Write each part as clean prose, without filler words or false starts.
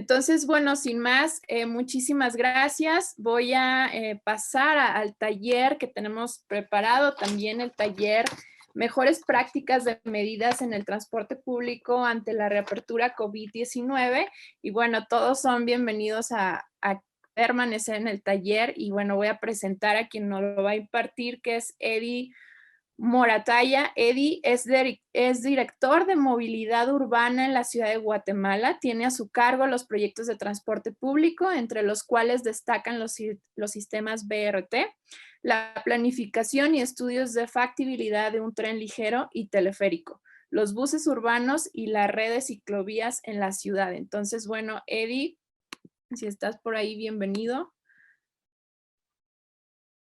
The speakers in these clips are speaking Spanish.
Entonces, bueno, sin más, muchísimas gracias. Voy a pasar al taller que tenemos preparado, también el taller Mejores prácticas de medidas en el transporte público ante la reapertura COVID-19. Y bueno, todos son bienvenidos a permanecer en el taller. Y bueno, voy a presentar a quien nos lo va a impartir, que es Eddie Moratalla. Eddie es director de movilidad urbana en la ciudad de Guatemala. Tiene a su cargo los proyectos de transporte público, entre los cuales destacan los sistemas BRT, la planificación y estudios de factibilidad de un tren ligero y teleférico, los buses urbanos y la red de ciclovías en la ciudad. Entonces, bueno, Eddie, si estás por ahí, bienvenido.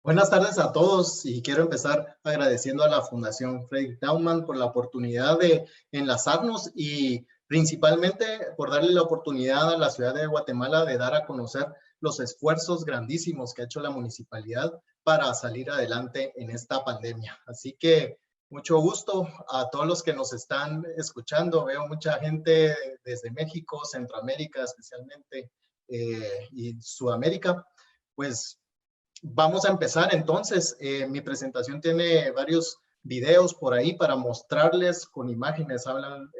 Buenas tardes a todos y quiero empezar agradeciendo a la Fundación Frederick Naumann por la oportunidad de enlazarnos y principalmente por darle la oportunidad a la ciudad de Guatemala de dar a conocer los esfuerzos grandísimos que ha hecho la municipalidad para salir adelante en esta pandemia. Así que mucho gusto a todos los que nos están escuchando. Veo mucha gente desde México, Centroamérica especialmente y Sudamérica. Pues vamos a empezar entonces. Mi presentación tiene varios videos por ahí para mostrarles con imágenes. Hablan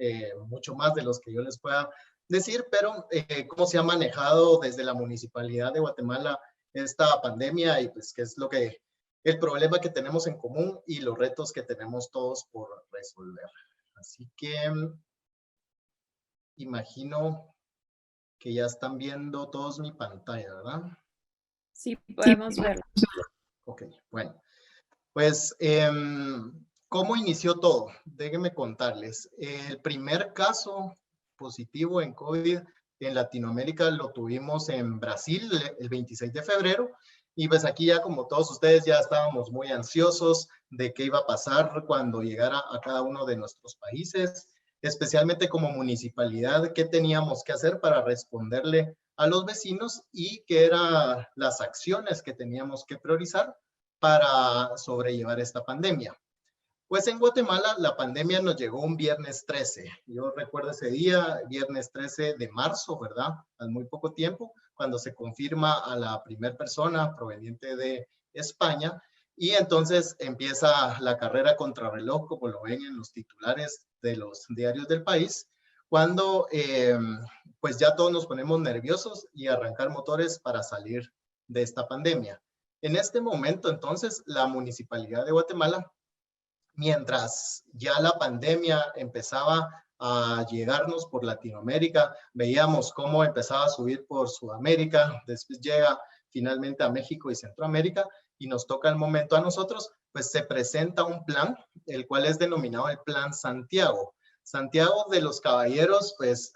mucho más de los que yo les pueda decir, pero cómo se ha manejado desde la Municipalidad de Guatemala esta pandemia y pues qué es el problema que tenemos en común y los retos que tenemos todos por resolver. Así que imagino que ya están viendo todos mi pantalla, ¿verdad? Sí, podemos verlo. Ok, bueno. Pues, ¿cómo inició todo? Déjenme contarles. El primer caso positivo en COVID en Latinoamérica lo tuvimos en Brasil el 26 de febrero. Y pues aquí ya, como todos ustedes, ya estábamos muy ansiosos de qué iba a pasar cuando llegara a cada uno de nuestros países, especialmente como municipalidad, qué teníamos que hacer para responderle a los vecinos y qué eran las acciones que teníamos que priorizar para sobrellevar esta pandemia. Pues en Guatemala la pandemia nos llegó un viernes 13. Yo recuerdo ese día, viernes 13 de marzo, ¿verdad? Al muy poco tiempo, cuando se confirma a la primera persona proveniente de España. Y entonces empieza la carrera contrarreloj, como lo ven en los titulares de los diarios del país, cuando pues ya todos nos ponemos nerviosos y arrancar motores para salir de esta pandemia. En este momento, entonces, la Municipalidad de Guatemala, mientras ya la pandemia empezaba a llegarnos por Latinoamérica, veíamos cómo empezaba a subir por Sudamérica, después llega finalmente a México y Centroamérica, y nos toca el momento a nosotros, pues se presenta un plan, el cual es denominado el Plan Santiago. Santiago de los Caballeros, pues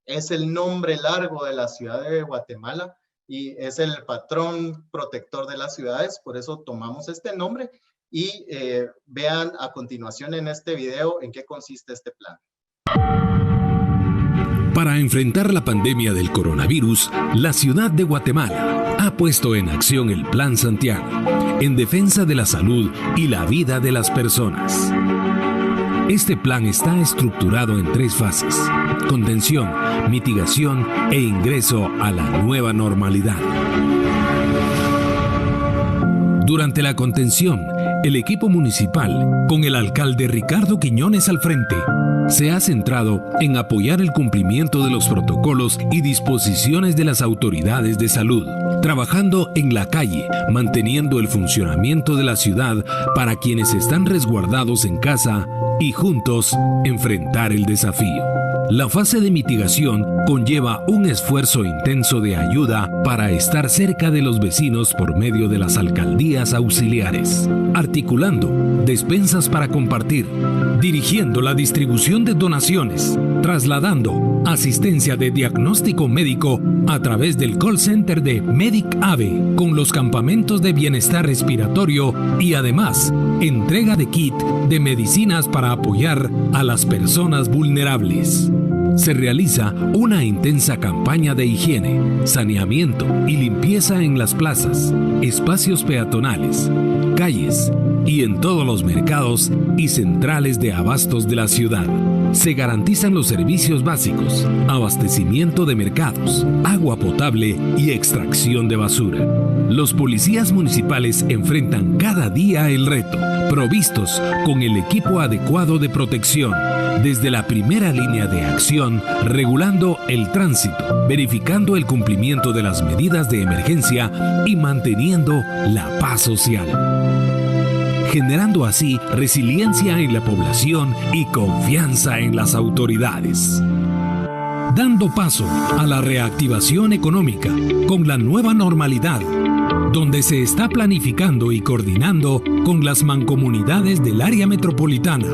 es el nombre largo de la ciudad de Guatemala y es el patrón protector de las ciudades, por eso tomamos este nombre. Y vean a continuación en este video en qué consiste este plan. Para enfrentar la pandemia del coronavirus, la ciudad de Guatemala ha puesto en acción el Plan Santiago, en defensa de la salud y la vida de las personas. Este plan está estructurado en 3 fases: contención, mitigación e ingreso a la nueva normalidad. Durante la contención, el equipo municipal, con el alcalde Ricardo Quiñones al frente, se ha centrado en apoyar el cumplimiento de los protocolos y disposiciones de las autoridades de salud, trabajando en la calle, manteniendo el funcionamiento de la ciudad para quienes están resguardados en casa y juntos enfrentar el desafío. La fase de mitigación conlleva un esfuerzo intenso de ayuda para estar cerca de los vecinos por medio de las alcaldías auxiliares, articulando despensas para compartir, dirigiendo la distribución de donaciones, trasladando asistencia de diagnóstico médico a través del call center de MedicAve con los campamentos de bienestar respiratorio y además entrega de kit de medicinas para apoyar a las personas vulnerables. Se realiza una intensa campaña de higiene, saneamiento y limpieza en las plazas, espacios peatonales, calles, y en todos los mercados y centrales de abastos de la ciudad. Se garantizan los servicios básicos, abastecimiento de mercados, agua potable y extracción de basura. Los policías municipales enfrentan cada día el reto, provistos con el equipo adecuado de protección, desde la primera línea de acción, regulando el tránsito, verificando el cumplimiento de las medidas de emergencia y manteniendo la paz social, generando así resiliencia en la población y confianza en las autoridades. Dando paso a la reactivación económica con la nueva normalidad, donde se está planificando y coordinando con las mancomunidades del área metropolitana,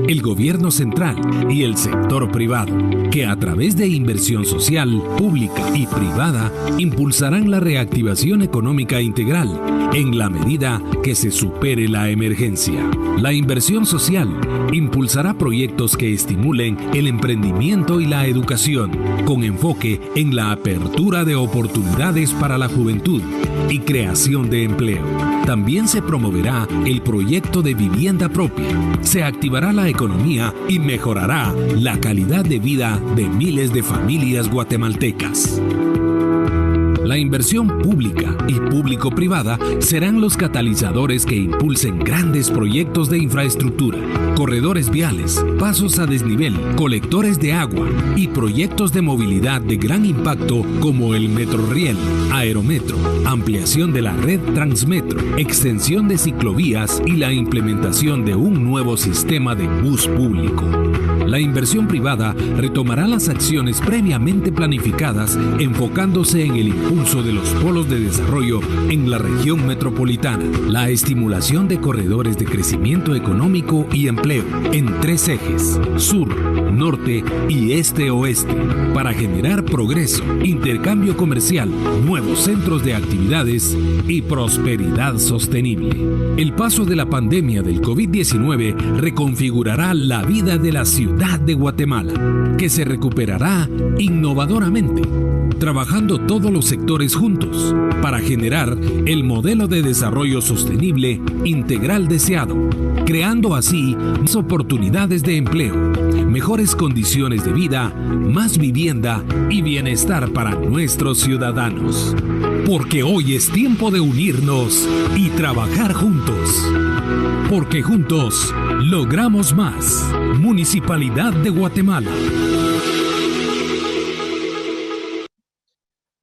el gobierno central y el sector privado, que a través de inversión social, pública y privada, impulsarán la reactivación económica integral en la medida que se supere la emergencia. La inversión social impulsará proyectos que estimulen el emprendimiento y la educación, con enfoque en la apertura de oportunidades para la juventud y creación de empleo. También se promoverá el proyecto de vivienda propia, se activará la economía y mejorará la calidad de vida de miles de familias guatemaltecas. La inversión pública y público-privada serán los catalizadores que impulsen grandes proyectos de infraestructura, corredores viales, pasos a desnivel, colectores de agua y proyectos de movilidad de gran impacto como el Metrorriel, Aerometro, ampliación de la red Transmetro, extensión de ciclovías y la implementación de un nuevo sistema de bus público. La inversión privada retomará las acciones previamente planificadas, enfocándose en el impulso de los polos de desarrollo en la región metropolitana, la estimulación de corredores de crecimiento económico y empleo en 3 ejes, sur, norte y este-oeste, para generar progreso, intercambio comercial, nuevos centros de actividades y prosperidad sostenible. El paso de la pandemia del COVID-19 reconfigurará la vida de la ciudad de Guatemala, que se recuperará innovadoramente, trabajando todos los sectores juntos para generar el modelo de desarrollo sostenible integral deseado, creando así más oportunidades de empleo, mejores condiciones de vida, más vivienda y bienestar para nuestros ciudadanos. Porque hoy es tiempo de unirnos y trabajar juntos. Porque juntos logramos más. Municipalidad de Guatemala.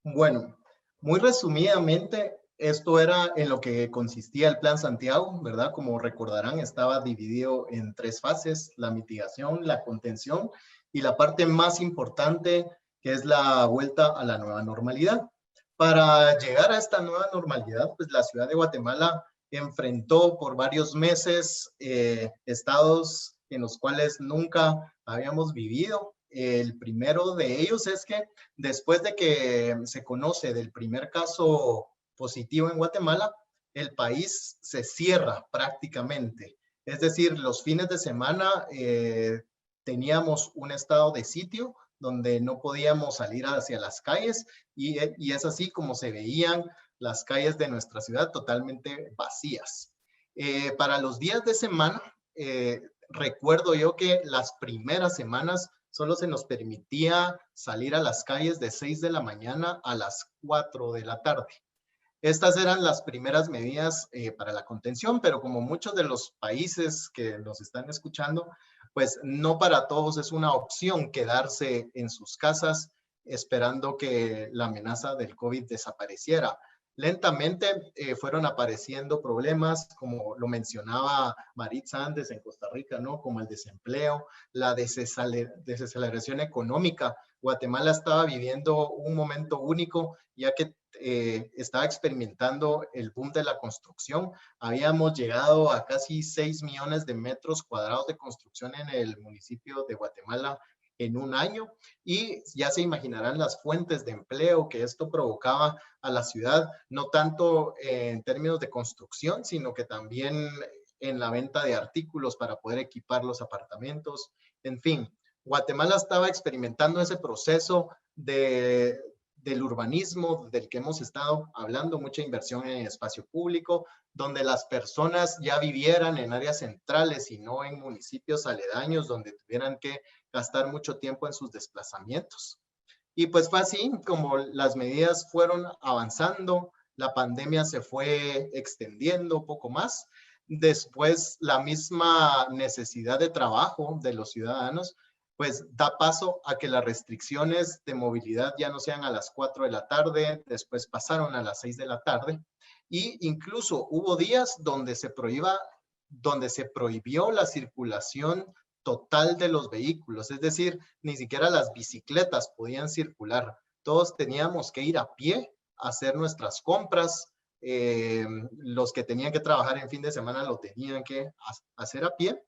Bueno, muy resumidamente, esto era en lo que consistía el Plan Santiago, ¿verdad? Como recordarán, estaba dividido en 3 fases: la mitigación, la contención y la parte más importante, que es la vuelta a la nueva normalidad. Para llegar a esta nueva normalidad, pues la ciudad de Guatemala enfrentó por varios meses estados en los cuales nunca habíamos vivido. El primero de ellos es que después de que se conoce del primer caso positivo en Guatemala, el país se cierra prácticamente. Es decir, los fines de semana teníamos un estado de sitio donde no podíamos salir hacia las calles y es así como se veían las calles de nuestra ciudad totalmente vacías. Para los días de semana, recuerdo yo que las primeras semanas solo se nos permitía salir a las calles de 6 de la mañana a las 4 de la tarde. Estas eran las primeras medidas para la contención, pero como muchos de los países que nos están escuchando, pues no para todos es una opción quedarse en sus casas esperando que la amenaza del COVID desapareciera. Lentamente fueron apareciendo problemas, como lo mencionaba Maritza antes en Costa Rica, ¿no? Como el desempleo, la desaceleración económica. Guatemala estaba viviendo un momento único, ya que estaba experimentando el boom de la construcción. Habíamos llegado a casi 6 millones de metros cuadrados de construcción en el municipio de Guatemala en un año, y ya se imaginarán las fuentes de empleo que esto provocaba a la ciudad, no tanto en términos de construcción, sino que también en la venta de artículos para poder equipar los apartamentos. En fin, Guatemala estaba experimentando ese proceso de del urbanismo del que hemos estado hablando, mucha inversión en espacio público, donde las personas ya vivieran en áreas centrales y no en municipios aledaños donde tuvieran que gastar mucho tiempo en sus desplazamientos. Y pues fue así como las medidas fueron avanzando, la pandemia se fue extendiendo un poco más. Después, la misma necesidad de trabajo de los ciudadanos, pues da paso a que las restricciones de movilidad ya no sean a las 4 de la tarde, después pasaron a las 6 de la tarde, y incluso hubo días donde se prohibió la circulación total de los vehículos, es decir, ni siquiera las bicicletas podían circular. Todos teníamos que ir a pie a hacer nuestras compras. Los que tenían que trabajar en fin de semana lo tenían que hacer a pie.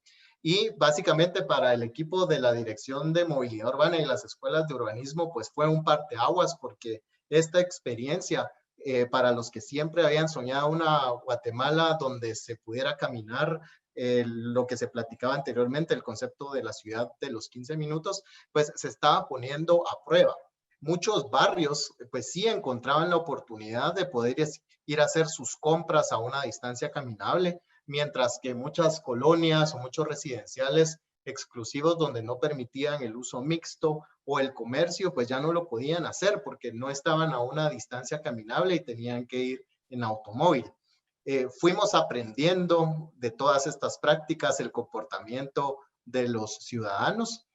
Y básicamente para el equipo de la Dirección de Movilidad Urbana y las escuelas de urbanismo, pues fue un parteaguas, porque esta experiencia, para los que siempre habían soñado una Guatemala donde se pudiera caminar, lo que se platicaba anteriormente, el concepto de la ciudad de los 15 minutos, pues se estaba poniendo a prueba. Muchos barrios, pues sí encontraban la oportunidad de poder ir a hacer sus compras a una distancia caminable, mientras que muchas colonias o muchos residenciales exclusivos donde no permitían el uso mixto o el comercio, pues ya no lo podían hacer porque no estaban a una distancia caminable y tenían que ir en automóvil. Fuimos aprendiendo de todas estas prácticas el comportamiento de los ciudadanos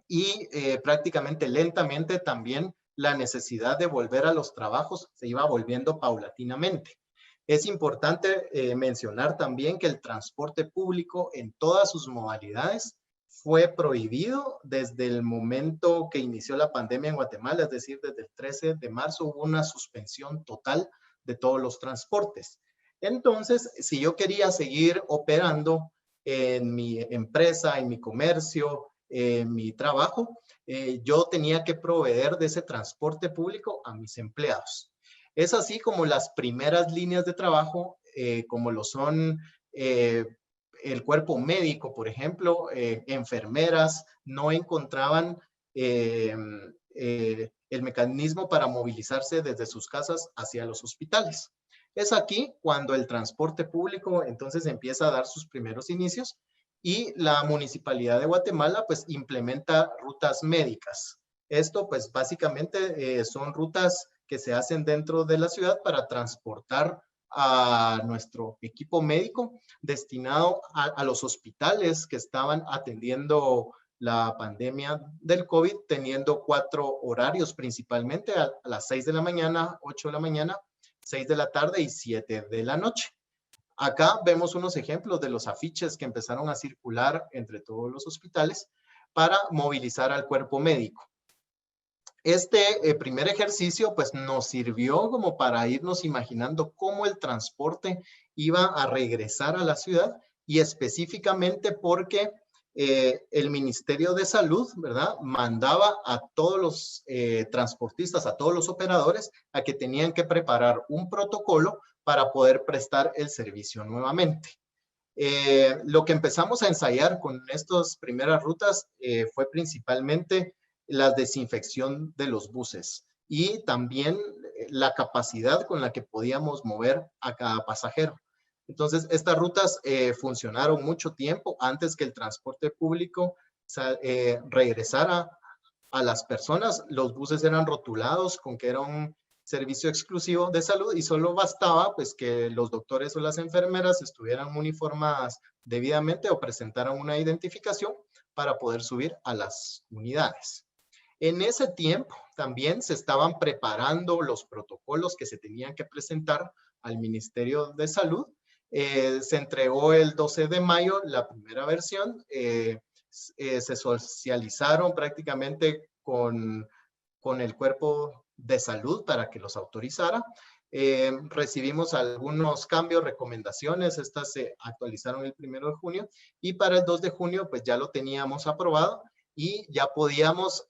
y prácticamente lentamente también la necesidad de volver a los trabajos se iba volviendo paulatinamente. Es importante mencionar también que el transporte público en todas sus modalidades fue prohibido desde el momento que inició la pandemia en Guatemala, es decir, desde el 13 de marzo hubo una suspensión total de todos los transportes. Entonces, si yo quería seguir operando en mi empresa, en mi comercio, en mi trabajo, yo tenía que proveer de ese transporte público a mis empleados. Es así como las primeras líneas de trabajo, como lo son el cuerpo médico, por ejemplo, enfermeras, no encontraban el mecanismo para movilizarse desde sus casas hacia los hospitales. Es aquí cuando el transporte público entonces empieza a dar sus primeros inicios y la Municipalidad de Guatemala pues implementa rutas médicas. Esto pues básicamente son rutas que se hacen dentro de la ciudad para transportar a nuestro equipo médico destinado a los hospitales que estaban atendiendo la pandemia del COVID, teniendo 4 horarios principalmente, a las 6 de la mañana, 8 de la mañana, 6 de la tarde y 7 de la noche. Acá vemos unos ejemplos de los afiches que empezaron a circular entre todos los hospitales para movilizar al cuerpo médico. Este primer ejercicio pues nos sirvió como para irnos imaginando cómo el transporte iba a regresar a la ciudad y específicamente porque el Ministerio de Salud, ¿verdad?, mandaba a todos los transportistas, a todos los operadores, a que tenían que preparar un protocolo para poder prestar el servicio nuevamente. Lo que empezamos a ensayar con estas primeras rutas fue principalmente la desinfección de los buses y también la capacidad con la que podíamos mover a cada pasajero. Entonces, estas rutas funcionaron mucho tiempo antes que el transporte público regresara a las personas. Los buses eran rotulados con que era un servicio exclusivo de salud y solo bastaba pues que los doctores o las enfermeras estuvieran uniformadas debidamente o presentaran una identificación para poder subir a las unidades. En ese tiempo también se estaban preparando los protocolos que se tenían que presentar al Ministerio de Salud. Se entregó el 12 de mayo la primera versión. Se socializaron prácticamente con el cuerpo de salud para que los autorizara. Recibimos algunos cambios, recomendaciones. Estas se actualizaron el 1 de junio y para el 2 de junio pues ya lo teníamos aprobado y ya podíamos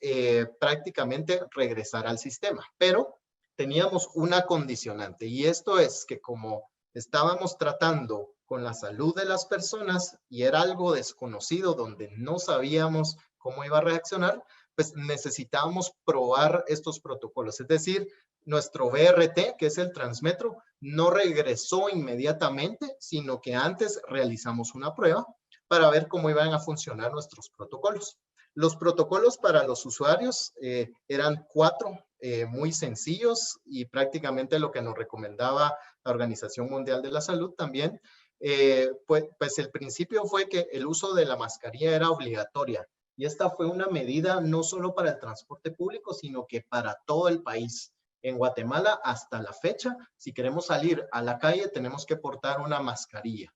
prácticamente regresar al sistema. Pero teníamos una condicionante y esto es que como estábamos tratando con la salud de las personas y era algo desconocido donde no sabíamos cómo iba a reaccionar, pues necesitábamos probar estos protocolos. Es decir, nuestro BRT, que es el Transmetro, no regresó inmediatamente, sino que antes realizamos una prueba para ver cómo iban a funcionar nuestros protocolos. Los protocolos para los usuarios eran 4, muy sencillos, y prácticamente lo que nos recomendaba la Organización Mundial de la Salud también. Pues el principio fue que el uso de la mascarilla era obligatoria, y esta fue una medida no solo para el transporte público, sino que para todo el país. En Guatemala, hasta la fecha, si queremos salir a la calle, tenemos que portar una mascarilla.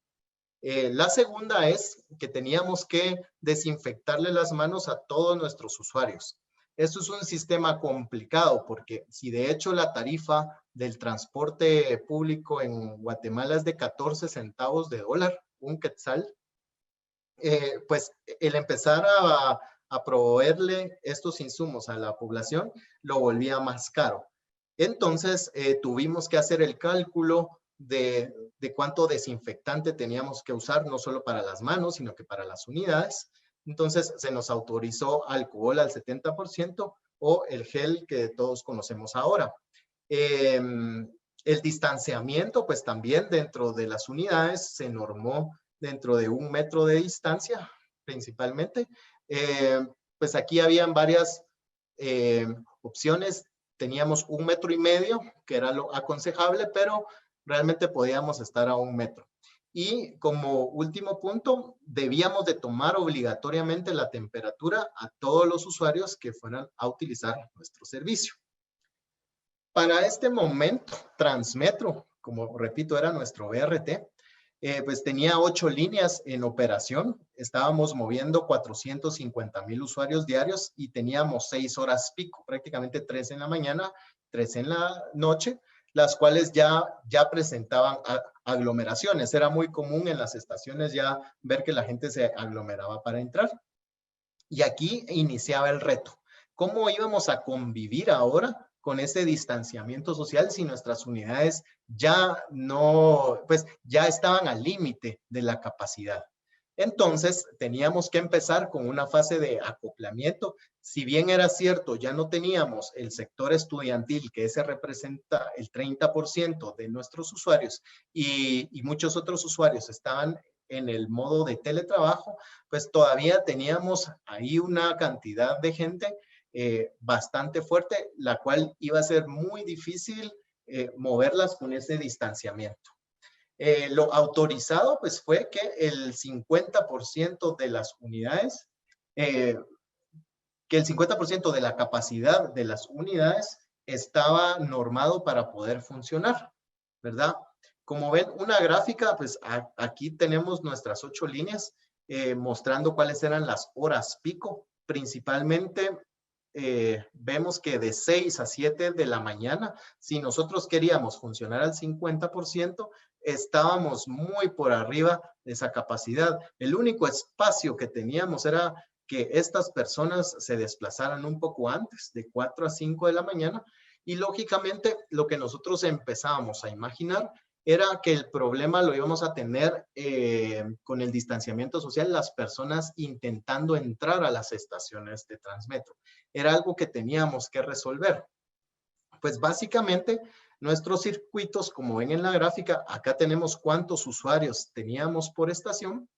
La segunda es que teníamos que desinfectarle las manos a todos nuestros usuarios. Esto es un sistema complicado, porque si de hecho la tarifa del transporte público en Guatemala es de 14 centavos de dólar, un quetzal, pues el empezar a proveerle estos insumos a la población lo volvía más caro. Entonces tuvimos que hacer el cálculo de cuánto desinfectante teníamos que usar, no solo para las manos, sino que para las unidades. Entonces se nos autorizó alcohol al 70% o el gel que todos conocemos ahora. El distanciamiento, pues también dentro de las unidades se normó dentro de 1 metro de distancia, principalmente. Pues aquí habían varias opciones. Teníamos 1,5 metros, que era lo aconsejable, pero realmente podíamos estar a 1 metro. Y como último punto, debíamos de tomar obligatoriamente la temperatura a todos los usuarios que fueran a utilizar nuestro servicio. Para este momento, Transmetro, como repito, era nuestro BRT, pues tenía 8 líneas en operación. Estábamos moviendo 450,000 usuarios diarios y teníamos 6 horas pico, prácticamente 3 en la mañana, 3 en la noche, las cuales ya presentaban aglomeraciones. Era muy común en las estaciones ya ver que la gente se aglomeraba para entrar. Y aquí iniciaba el reto. ¿Cómo íbamos a convivir ahora con ese distanciamiento social si nuestras unidades ya ya estaban al límite de la capacidad? Entonces teníamos que empezar con una fase de acoplamiento. Si bien era cierto, ya no teníamos el sector estudiantil, que ese representa el 30% de nuestros usuarios, y muchos otros usuarios estaban en el modo de teletrabajo, pues todavía teníamos ahí una cantidad de gente bastante fuerte, la cual iba a ser muy difícil moverlas con ese distanciamiento. Lo autorizado pues fue que el 50% de las unidades, que el 50% de la capacidad de las unidades estaba normado para poder funcionar, ¿verdad? Como ven, una gráfica, pues aquí tenemos nuestras 8 líneas mostrando cuáles eran las horas pico. Principalmente vemos que de 6 a 7 de la mañana, si nosotros queríamos funcionar al 50%, estábamos muy por arriba de esa capacidad. El único espacio que teníamos era que estas personas se desplazaran un poco antes, de 4 a 5 de la mañana, y lógicamente lo que nosotros empezábamos a imaginar era que el problema lo íbamos a tener con el distanciamiento social, las personas intentando entrar a las estaciones de Transmetro. Era algo que teníamos que resolver. Pues básicamente nuestros circuitos, como ven en la gráfica, acá tenemos cuántos usuarios teníamos por estación.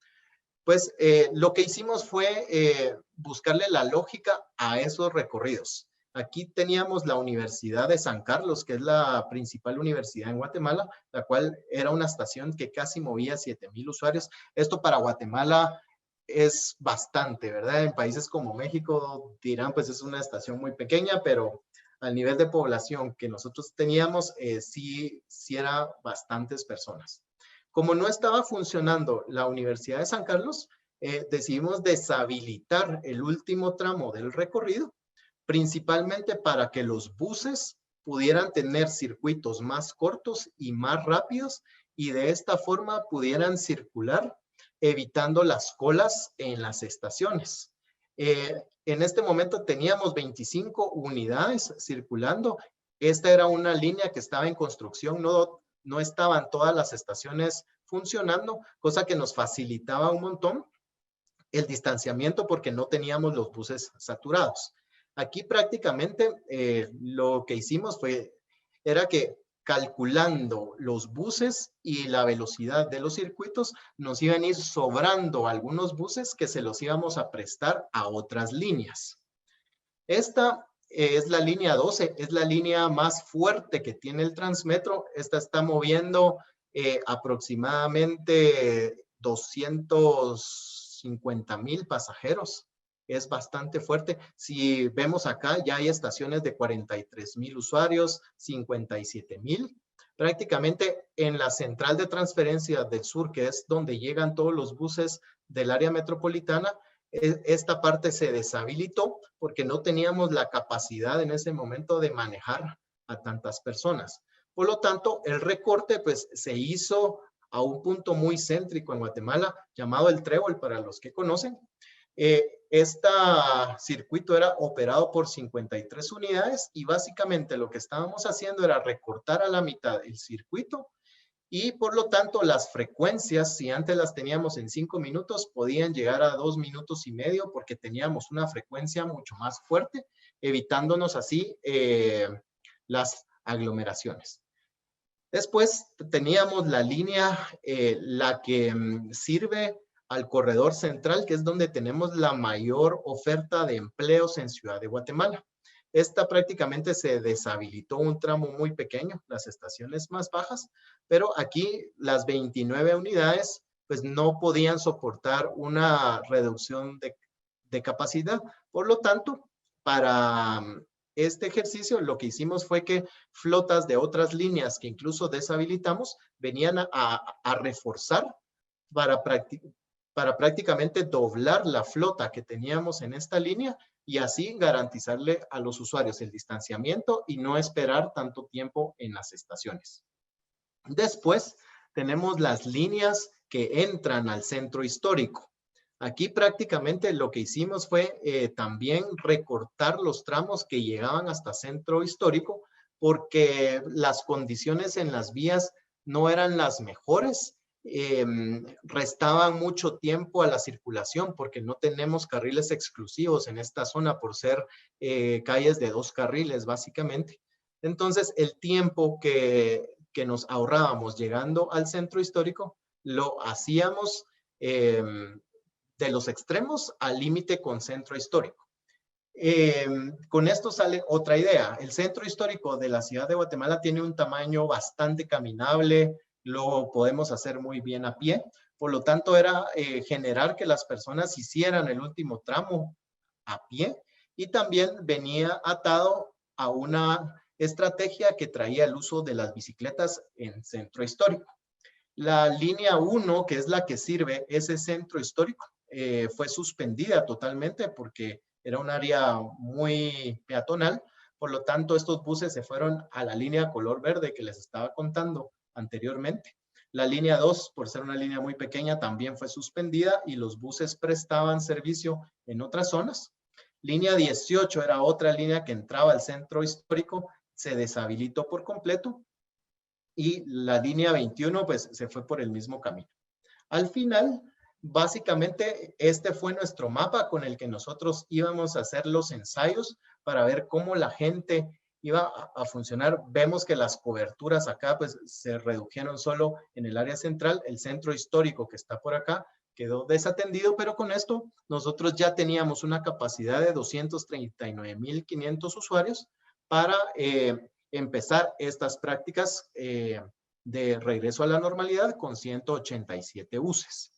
Pues lo que hicimos fue buscarle la lógica a esos recorridos. Aquí teníamos la Universidad de San Carlos, que es la principal universidad en Guatemala, la cual era una estación que casi movía 7,000 usuarios. Esto para Guatemala es bastante, ¿verdad? En países como México dirán, pues es una estación muy pequeña, pero al nivel de población que nosotros teníamos, sí era bastantes personas. Como no estaba funcionando la Universidad de San Carlos, decidimos deshabilitar el último tramo del recorrido, principalmente para que los buses pudieran tener circuitos más cortos y más rápidos, y de esta forma pudieran circular, evitando las colas en las estaciones. En este momento teníamos 25 unidades circulando. Esta era una línea que estaba en construcción, no estaban todas las estaciones funcionando, cosa que nos facilitaba un montón el distanciamiento porque no teníamos los buses saturados. Aquí prácticamente lo que hicimos era que calculando los buses y la velocidad de los circuitos, nos iban a ir sobrando algunos buses que se los íbamos a prestar a otras líneas. Esta es la línea 12, es la línea más fuerte que tiene el Transmetro. Esta está moviendo aproximadamente 250,000 pasajeros. Es bastante fuerte. Si vemos acá, ya hay estaciones de 43,000 usuarios, 57,000. Prácticamente en la central de transferencia del sur, que es donde llegan todos los buses del área metropolitana, esta parte se deshabilitó porque no teníamos la capacidad en ese momento de manejar a tantas personas. Por lo tanto, el recorte pues se hizo a un punto muy céntrico en Guatemala, llamado el Trébol, para los que conocen. Este circuito era operado por 53 unidades y básicamente lo que estábamos haciendo era recortar a la mitad el circuito y por lo tanto las frecuencias, si antes las teníamos en 5 minutos, podían llegar a 2 minutos y medio porque teníamos una frecuencia mucho más fuerte, evitándonos así las aglomeraciones. Después teníamos la línea, la que sirve al corredor central, que es donde tenemos la mayor oferta de empleos en Ciudad de Guatemala. Esta prácticamente se deshabilitó un tramo muy pequeño, las estaciones más bajas, pero aquí las 29 unidades pues no podían soportar una reducción de capacidad. Por lo tanto, para este ejercicio lo que hicimos fue que flotas de otras líneas que incluso deshabilitamos venían a reforzar para prácticamente doblar la flota que teníamos en esta línea y así garantizarle a los usuarios el distanciamiento y no esperar tanto tiempo en las estaciones. Después tenemos las líneas que entran al centro histórico. Aquí prácticamente lo que hicimos fue también recortar los tramos que llegaban hasta centro histórico porque las condiciones en las vías no eran las mejores. Restaban mucho tiempo a la circulación porque no tenemos carriles exclusivos en esta zona por ser calles de 2 carriles básicamente. Entonces el tiempo que nos ahorrábamos llegando al centro histórico lo hacíamos de los extremos al límite con centro histórico. Con esto sale otra idea. El centro histórico de la ciudad de Guatemala tiene un tamaño bastante caminable, lo podemos hacer muy bien a pie. Por lo tanto, era generar que las personas hicieran el último tramo a pie y también venía atado a una estrategia que traía el uso de las bicicletas en centro histórico. La línea 1, que es la que sirve ese centro histórico, fue suspendida totalmente porque era un área muy peatonal. Por lo tanto, estos buses se fueron a la línea color verde que les estaba contando anteriormente. La línea 2, por ser una línea muy pequeña, también fue suspendida y los buses prestaban servicio en otras zonas. Línea 18 era otra línea que entraba al centro histórico, se deshabilitó por completo. Y la línea 21 pues se fue por el mismo camino. Al final, básicamente este fue nuestro mapa con el que nosotros íbamos a hacer los ensayos para ver cómo la gente iba a funcionar. Vemos que las coberturas acá pues se redujeron solo en el área central. El centro histórico que está por acá quedó desatendido, pero con esto nosotros ya teníamos una capacidad de 239,500 usuarios para empezar estas prácticas de regreso a la normalidad con 187 buses.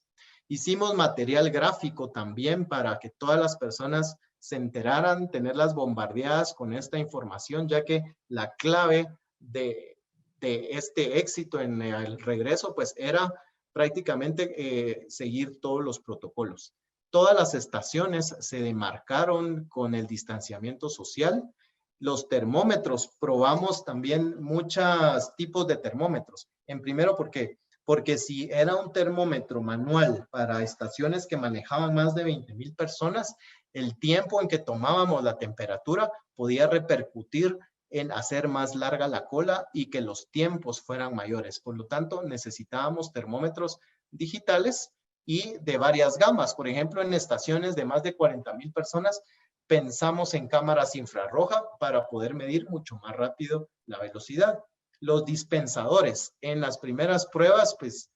Hicimos material gráfico también para que todas las personas se enteraran, tenerlas bombardeadas con esta información, ya que la clave de este éxito en el regreso pues era prácticamente seguir todos los protocolos. Todas las estaciones se demarcaron con el distanciamiento social. Los termómetros, probamos también muchos tipos de termómetros. En primero, porque si era un termómetro manual para estaciones que manejaban más de 20,000 personas, el tiempo en que tomábamos la temperatura podía repercutir en hacer más larga la cola y que los tiempos fueran mayores. Por lo tanto, necesitábamos termómetros digitales y de varias gamas. Por ejemplo, en estaciones de más de 40,000 personas, pensamos en cámaras infrarrojas para poder medir mucho más rápido la velocidad. Los dispensadores, en las primeras pruebas, pues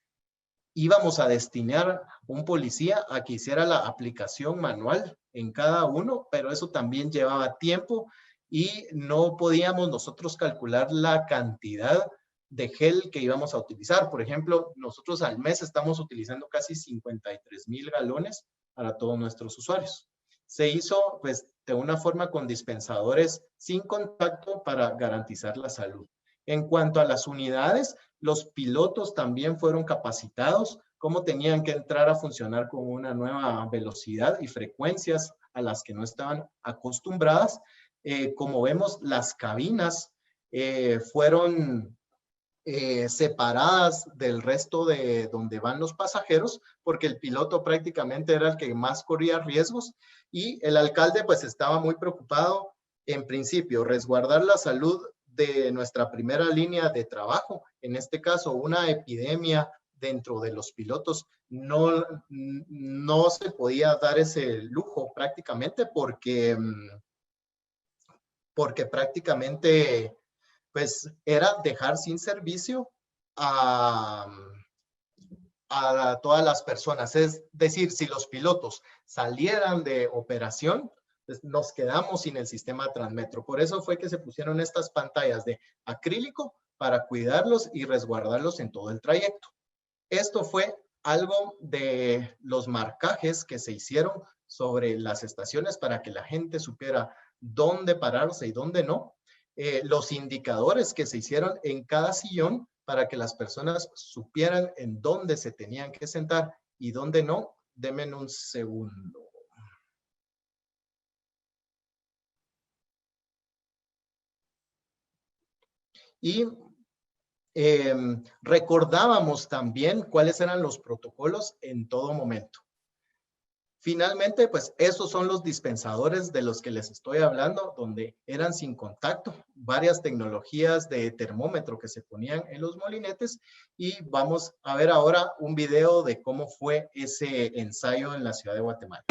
íbamos a destinar un policía a que hiciera la aplicación manual en cada uno, pero eso también llevaba tiempo y no podíamos nosotros calcular la cantidad de gel que íbamos a utilizar. Por ejemplo, nosotros al mes estamos utilizando casi 53,000 galones para todos nuestros usuarios. Se hizo pues de una forma con dispensadores sin contacto para garantizar la salud. En cuanto a las unidades, los pilotos también fueron capacitados cómo tenían que entrar a funcionar con una nueva velocidad y frecuencias a las que no estaban acostumbradas. Como vemos, las cabinas fueron separadas del resto de donde van los pasajeros, porque el piloto prácticamente era el que más corría riesgos y el alcalde pues estaba muy preocupado en principio, resguardar la salud de nuestra primera línea de trabajo. En este caso, una epidemia dentro de los pilotos no se podía dar ese lujo prácticamente porque prácticamente pues era dejar sin servicio a todas las personas. Es decir, si los pilotos salieran de operación, pues nos quedamos sin el sistema Transmetro. Por eso fue que se pusieron estas pantallas de acrílico para cuidarlos y resguardarlos en todo el trayecto. Esto fue algo de los marcajes que se hicieron sobre las estaciones para que la gente supiera dónde pararse y dónde no. Los indicadores que se hicieron en cada sillón para que las personas supieran en dónde se tenían que sentar y dónde no. Denme un segundo. Y recordábamos también cuáles eran los protocolos en todo momento. Finalmente, pues esos son los dispensadores de los que les estoy hablando, donde eran sin contacto, varias tecnologías de termómetro que se ponían en los molinetes, y vamos a ver ahora un video de cómo fue ese ensayo en la ciudad de Guatemala.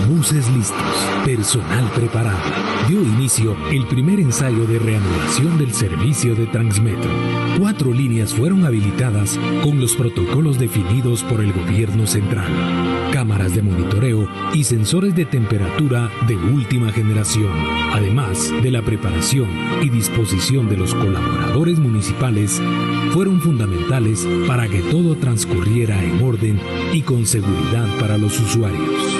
Buses listos, personal preparado. Dio inicio el primer ensayo de reanudación del servicio de Transmetro. 4 líneas fueron habilitadas con los protocolos definidos por el gobierno central. Cámaras de monitoreo y sensores de temperatura de última generación. Además de la preparación y disposición de los colaboradores municipales, fueron fundamentales para que todo transcurriera en orden y con seguridad para los usuarios.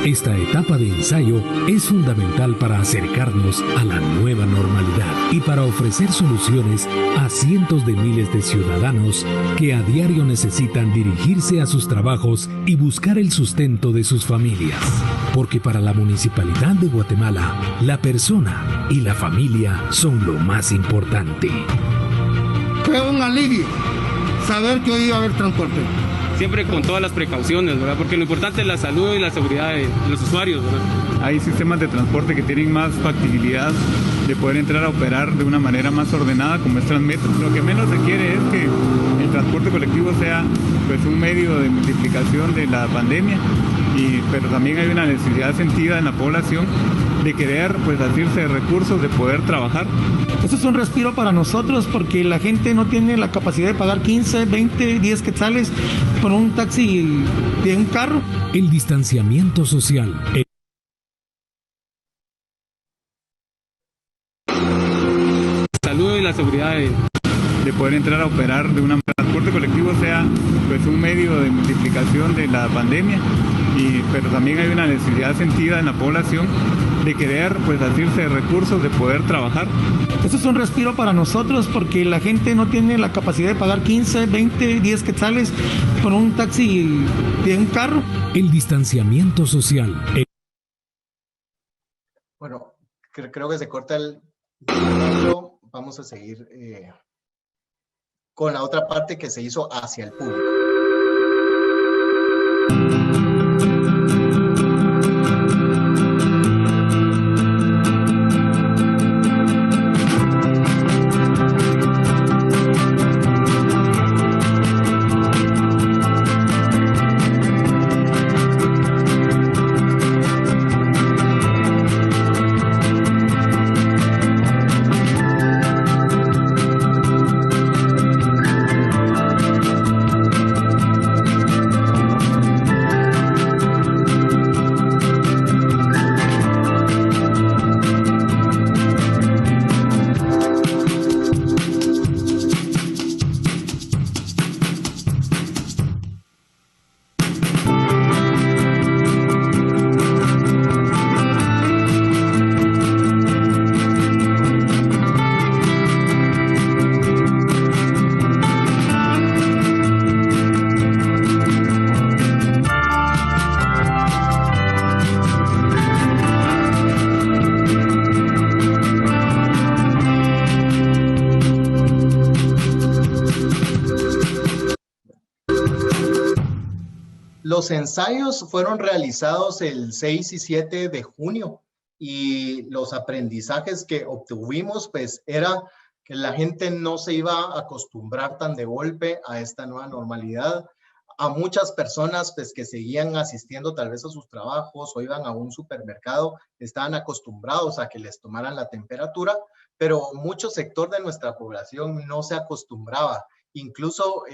Esta etapa de ensayo es fundamental para acercarnos a la nueva normalidad y para ofrecer soluciones a cientos de miles de ciudadanos que a diario necesitan dirigirse a sus trabajos y buscar el sustento de sus familias. Porque para la Municipalidad de Guatemala, la persona y la familia son lo más importante. Fue un alivio saber que hoy iba a haber transporte. Siempre con todas las precauciones, ¿verdad? Porque lo importante es la salud y la seguridad de los usuarios, ¿verdad? Hay sistemas de transporte que tienen más factibilidad de poder entrar a operar de una manera más ordenada, como es Transmetro. Lo que menos se quiere es que el transporte colectivo sea pues un medio de multiplicación de la pandemia, pero también hay una necesidad sentida en la población de querer pues asirse de recursos, de poder trabajar. Eso es un respiro para nosotros porque la gente no tiene la capacidad de pagar 15, 20, 10 quetzales por un taxi de un carro. El distanciamiento social. La salud y la seguridad de poder entrar a operar de un transporte colectivo sea pues un medio de multiplicación de la pandemia, pero también hay una necesidad sentida en la población de querer pues asirse de recursos, de poder trabajar. Eso es un respiro para nosotros porque la gente no tiene la capacidad de pagar 15, 20, 10 quetzales por un taxi de un carro. El distanciamiento social. Bueno, creo que se corta el... Vamos a seguir con la otra parte que se hizo hacia el público. Los ensayos fueron realizados el 6 y 7 de junio y los aprendizajes que obtuvimos pues era que la gente no se iba a acostumbrar tan de golpe a esta nueva normalidad. A muchas personas pues, que seguían asistiendo tal vez a sus trabajos o iban a un supermercado, estaban acostumbrados a que les tomaran la temperatura, pero mucho sector de nuestra población no se acostumbraba. Incluso,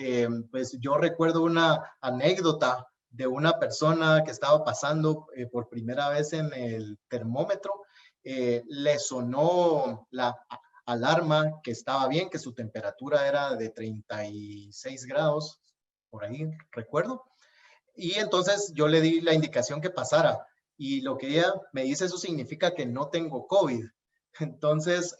pues yo recuerdo una anécdota de una persona que estaba pasando por primera vez en el termómetro, le sonó la alarma que estaba bien, que su temperatura era de 36 grados, por ahí recuerdo. Y entonces yo le di la indicación que pasara. Y lo que ella me dice, eso significa que no tengo COVID. Entonces,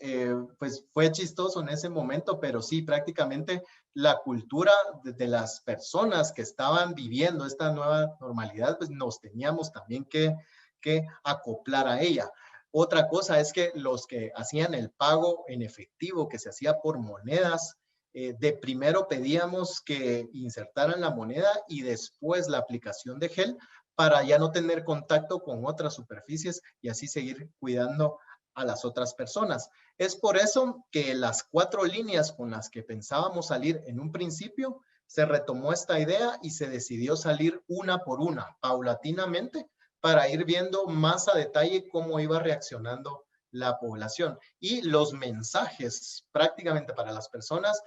pues fue chistoso en ese momento, pero sí, prácticamente la cultura de las personas que estaban viviendo esta nueva normalidad, pues nos teníamos también que acoplar a ella. Otra cosa es que los que hacían el pago en efectivo, que se hacía por monedas, de primero pedíamos que insertaran la moneda y después la aplicación de gel para ya no tener contacto con otras superficies y así seguir cuidando a las otras personas. Es por eso que las 4 líneas con las que pensábamos salir en un principio, se retomó esta idea y se decidió salir una por una, paulatinamente, para ir viendo más a detalle cómo iba reaccionando la población. Y los mensajes prácticamente para las personas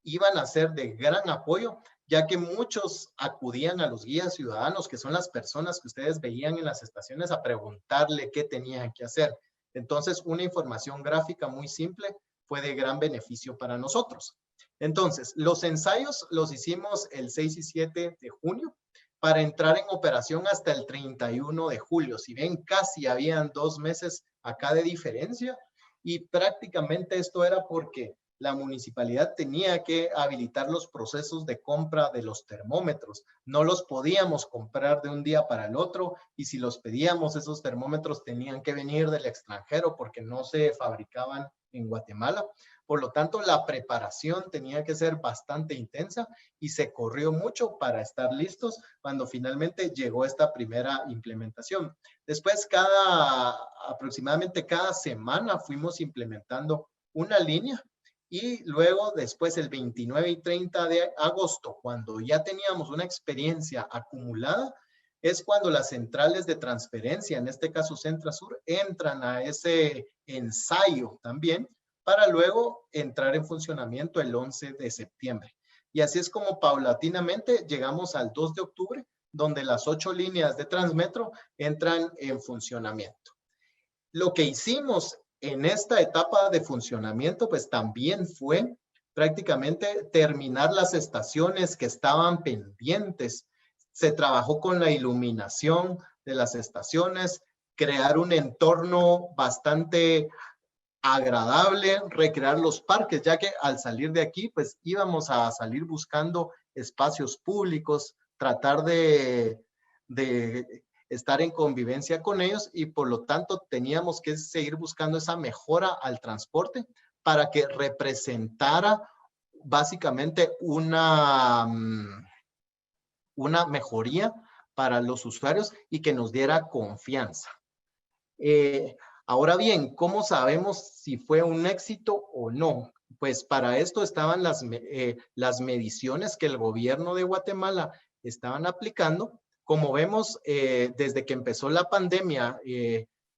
iban a ser de gran apoyo, ya que muchos acudían a los guías ciudadanos, que son las personas que ustedes veían en las estaciones, a preguntarle qué tenían que hacer. Entonces, una información gráfica muy simple fue de gran beneficio para nosotros. Entonces, los ensayos los hicimos el 6 y 7 de junio para entrar en operación hasta el 31 de julio. Si ven, casi habían 2 meses acá de diferencia y prácticamente esto era porque la municipalidad tenía que habilitar los procesos de compra de los termómetros. No los podíamos comprar de un día para el otro y si los pedíamos, esos termómetros tenían que venir del extranjero porque no se fabricaban en Guatemala. Por lo tanto, la preparación tenía que ser bastante intensa y se corrió mucho para estar listos cuando finalmente llegó esta primera implementación. Después, aproximadamente cada semana fuimos implementando una línea. Y luego, después, el 29 y 30 de agosto, cuando ya teníamos una experiencia acumulada, es cuando las centrales de transferencia, en este caso Centrasur, entran a ese ensayo también, para luego entrar en funcionamiento el 11 de septiembre. Y así es como paulatinamente llegamos al 2 de octubre, donde las 8 líneas de Transmetro entran en funcionamiento. Lo que hicimos en esta etapa de funcionamiento, pues también fue prácticamente terminar las estaciones que estaban pendientes. Se trabajó con la iluminación de las estaciones, crear un entorno bastante agradable, recrear los parques, ya que al salir de aquí, pues íbamos a salir buscando espacios públicos, tratar de estar en convivencia con ellos y por lo tanto teníamos que seguir buscando esa mejora al transporte para que representara básicamente una mejoría para los usuarios y que nos diera confianza. Ahora bien, ¿cómo sabemos si fue un éxito o no? Pues para esto estaban las mediciones que el gobierno de Guatemala estaban aplicando. Como vemos, desde que empezó la pandemia,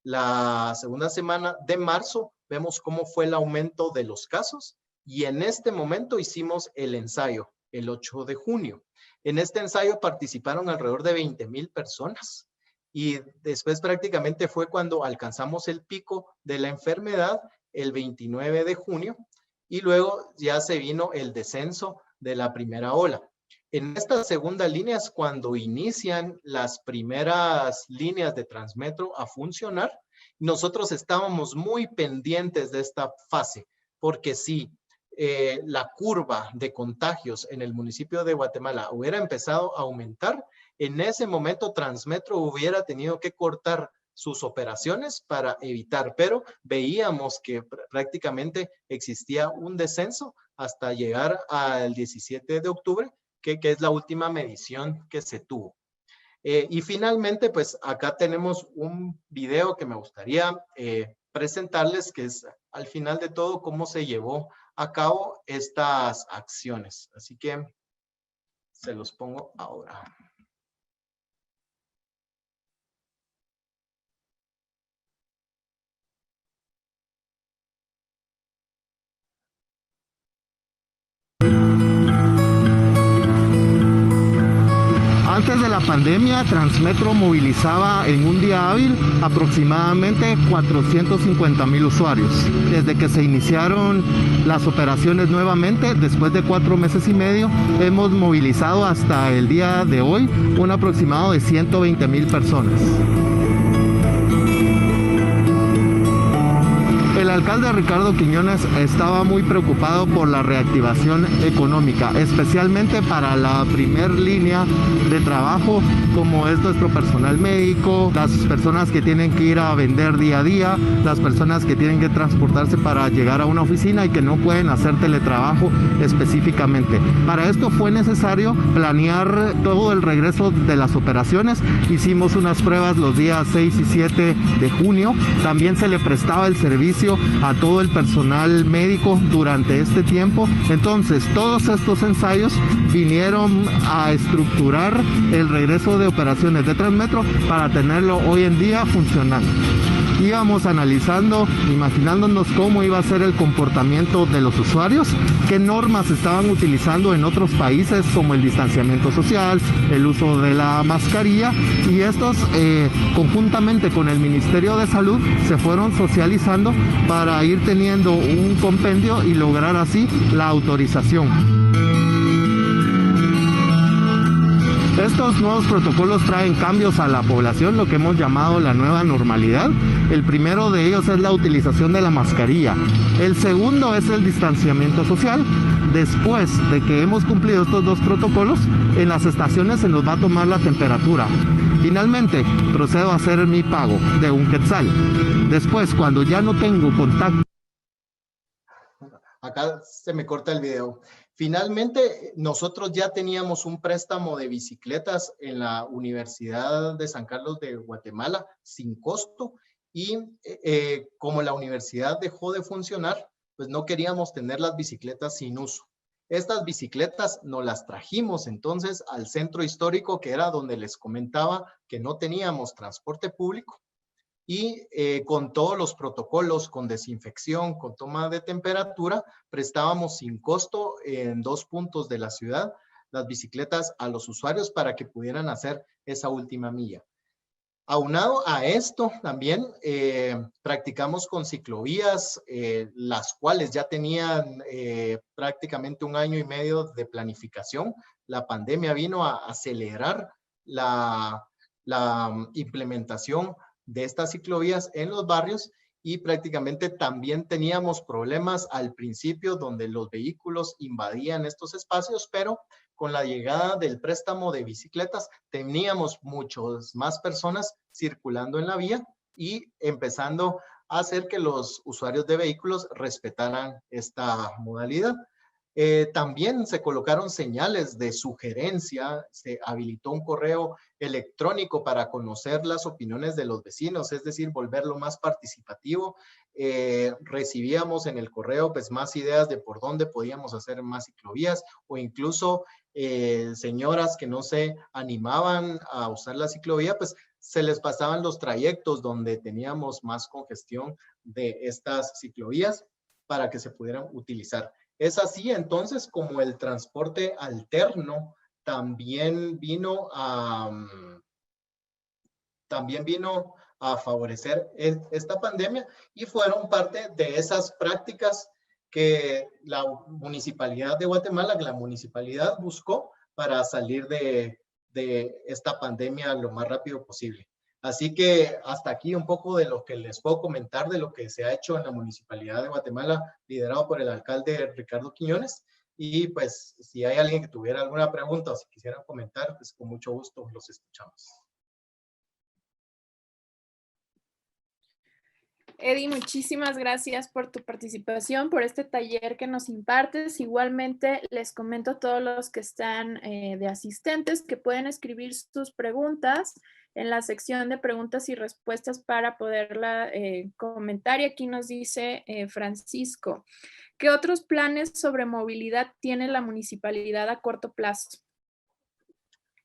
la segunda semana de marzo, vemos cómo fue el aumento de los casos y en este momento hicimos el ensayo, el 8 de junio. En este ensayo participaron alrededor de 20,000 personas y después prácticamente fue cuando alcanzamos el pico de la enfermedad el 29 de junio y luego ya se vino el descenso de la primera ola. En esta segunda línea es cuando inician las primeras líneas de Transmetro a funcionar. Nosotros estábamos muy pendientes de esta fase, porque si la curva de contagios en el municipio de Guatemala hubiera empezado a aumentar, en ese momento Transmetro hubiera tenido que cortar sus operaciones para evitar, pero veíamos que prácticamente existía un descenso hasta llegar al 17 de octubre, que es la última medición que se tuvo. Y finalmente, pues acá tenemos un video que me gustaría presentarles, que es al final de todo cómo se llevó a cabo estas acciones. Así que se los pongo ahora. Antes de la pandemia, Transmetro movilizaba en un día hábil aproximadamente 450,000 usuarios. Desde que se iniciaron las operaciones nuevamente, después de 4 meses y medio, hemos movilizado hasta el día de hoy un aproximado de 120,000 personas. El alcalde Ricardo Quiñones estaba muy preocupado por la reactivación económica, especialmente para la primer línea de trabajo, como es nuestro personal médico, las personas que tienen que ir a vender día a día, las personas que tienen que transportarse para llegar a una oficina y que no pueden hacer teletrabajo específicamente. Para esto fue necesario planear todo el regreso de las operaciones. Hicimos unas pruebas los días 6 y 7 de junio. También se le prestaba el servicio a todo el personal médico durante este tiempo. Entonces, todos estos ensayos vinieron a estructurar el regreso de operaciones de Transmetro para tenerlo hoy en día funcionando. Íbamos analizando, imaginándonos cómo iba a ser el comportamiento de los usuarios, qué normas estaban utilizando en otros países, como el distanciamiento social, el uso de la mascarilla, y estos conjuntamente con el Ministerio de Salud se fueron socializando para ir teniendo un compendio y lograr así la autorización. Estos nuevos protocolos traen cambios a la población, lo que hemos llamado la nueva normalidad. El primero de ellos es la utilización de la mascarilla. El segundo es el distanciamiento social. Después de que hemos cumplido estos 2 protocolos, en las estaciones se nos va a tomar la temperatura. Finalmente, procedo a hacer mi pago de 1 quetzal. Después, cuando ya no tengo contacto... Acá se me corta el video. Finalmente, nosotros ya teníamos un préstamo de bicicletas en la Universidad de San Carlos de Guatemala sin costo, y como la universidad dejó de funcionar, pues no queríamos tener las bicicletas sin uso. Estas bicicletas nos las trajimos entonces al centro histórico, que era donde les comentaba que no teníamos transporte público, y con todos los protocolos, con desinfección, con toma de temperatura, prestábamos sin costo en 2 puntos de la ciudad las bicicletas a los usuarios para que pudieran hacer esa última milla. Aunado a esto, también practicamos con ciclovías, las cuales ya tenían prácticamente 1 año y medio de planificación. La pandemia vino a acelerar la implementación de estas ciclovías en los barrios, y prácticamente también teníamos problemas al principio donde los vehículos invadían estos espacios, pero con la llegada del préstamo de bicicletas teníamos muchas más personas circulando en la vía y empezando a hacer que los usuarios de vehículos respetaran esta modalidad. También se colocaron señales de sugerencia, se habilitó un correo electrónico para conocer las opiniones de los vecinos, es decir, volverlo más participativo. Recibíamos en el correo pues más ideas de por dónde podíamos hacer más ciclovías, o incluso señoras que no se animaban a usar la ciclovía, pues se les pasaban los trayectos donde teníamos más congestión de estas ciclovías para que se pudieran utilizar. Es así entonces como el transporte alterno también vino a favorecer esta pandemia, y fueron parte de esas prácticas que la Municipalidad de Guatemala, la municipalidad buscó para salir de esta pandemia lo más rápido posible. Así que hasta aquí un poco de lo que les puedo comentar de lo que se ha hecho en la Municipalidad de Guatemala, liderado por el alcalde Ricardo Quiñones. Y pues si hay alguien que tuviera alguna pregunta o si quisieran comentar, pues con mucho gusto los escuchamos. Eddie, muchísimas gracias por tu participación, por este taller que nos impartes. Igualmente, les comento a todos los que están de asistentes que pueden escribir sus preguntas en la sección de preguntas y respuestas para poderla comentar. Y aquí nos dice Francisco, ¿qué otros planes sobre movilidad tiene la municipalidad a corto plazo?